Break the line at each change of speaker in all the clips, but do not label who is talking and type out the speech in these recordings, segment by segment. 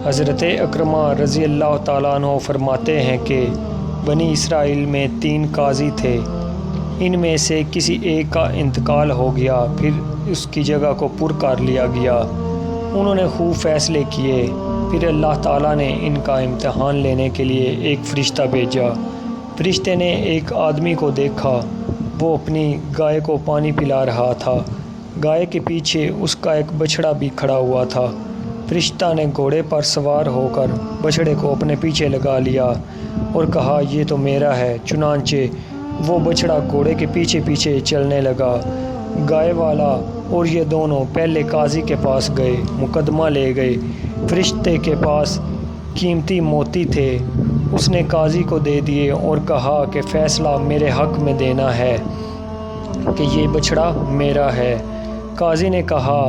حضرت اکرمہ رضی اللہ تعالیٰ عنہ فرماتے ہیں کہ بنی اسرائیل میں 3 قاضی تھے، ان میں سے کسی ایک کا انتقال ہو گیا، پھر اس کی جگہ کو پر کر لیا گیا۔ انہوں نے خوب فیصلے کیے، پھر اللہ تعالیٰ نے ان کا امتحان لینے کے لیے ایک فرشتہ بھیجا۔ فرشتے نے ایک آدمی کو دیکھا، وہ اپنی گائے کو پانی پلا رہا تھا، گائے کے پیچھے اس کا ایک بچھڑا بھی کھڑا ہوا تھا۔ فرشتہ نے گھوڑے پر سوار ہو کر بچھڑے کو اپنے پیچھے لگا لیا اور کہا یہ تو میرا ہے، چنانچہ وہ بچھڑا گھوڑے کے پیچھے پیچھے چلنے لگا۔ گائے والا اور یہ دونوں پہلے قاضی کے پاس گئے، مقدمہ لے گئے۔ فرشتے کے پاس قیمتی موتی تھے، اس نے قاضی کو دے دیے اور کہا کہ فیصلہ میرے حق میں دینا ہے کہ یہ بچھڑا میرا ہے۔ قاضی نے کہا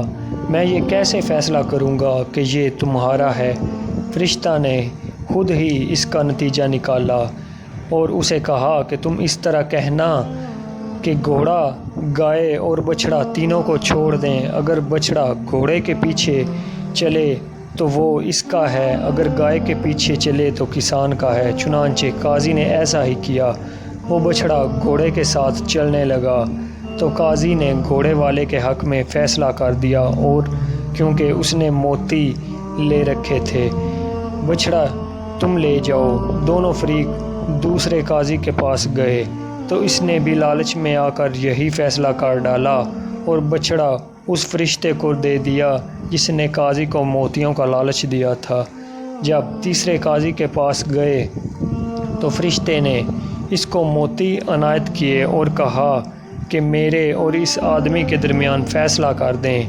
میں یہ کیسے فیصلہ کروں گا کہ یہ تمہارا ہے؟ فرشتہ نے خود ہی اس کا نتیجہ نکالا اور اسے کہا کہ تم اس طرح کہنا کہ گھوڑا، گائے اور بچھڑا تینوں کو چھوڑ دیں، اگر بچھڑا گھوڑے کے پیچھے چلے تو وہ اس کا ہے، اگر گائے کے پیچھے چلے تو کسان کا ہے۔ چنانچہ قاضی نے ایسا ہی کیا، وہ بچھڑا گھوڑے کے ساتھ چلنے لگا تو قاضی نے گھوڑے والے کے حق میں فیصلہ کر دیا، اور کیونکہ اس نے موتی لے رکھے تھے، بچھڑا تم لے جاؤ۔ دونوں فریق دوسرے قاضی کے پاس گئے تو اس نے بھی لالچ میں آ کر یہی فیصلہ کر ڈالا اور بچھڑا اس فرشتے کو دے دیا جس نے قاضی کو موتیوں کا لالچ دیا تھا۔ جب تیسرے قاضی کے پاس گئے تو فرشتے نے اس کو موتی عنایت کیے اور کہا کہ میرے اور اس آدمی کے درمیان فیصلہ کر دیں۔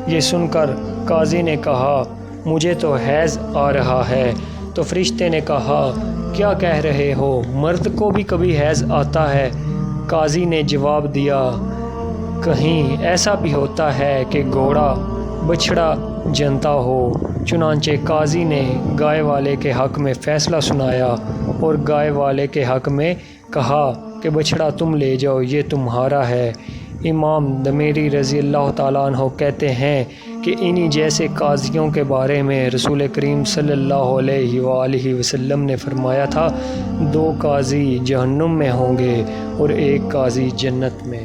یہ سن کر قاضی نے کہا مجھے تو حیض آ رہا ہے۔ تو فرشتے نے کہا کیا کہہ رہے ہو، مرد کو بھی کبھی حیض آتا ہے؟ قاضی نے جواب دیا کہیں ایسا بھی ہوتا ہے کہ گھوڑا بچھڑا جنتا ہو۔ چنانچہ قاضی نے گائے والے کے حق میں فیصلہ سنایا اور گائے والے کے حق میں کہا کہ بچھڑا تم لے جاؤ، یہ تمہارا ہے۔ امام دمیری رضی اللہ تعالیٰ عنہ کہتے ہیں کہ انہی جیسے قاضیوں کے بارے میں رسول کریم صلی اللہ علیہ وآلہ وسلم نے فرمایا تھا 2 قاضی جہنم میں ہوں گے اور 1 قاضی جنت میں۔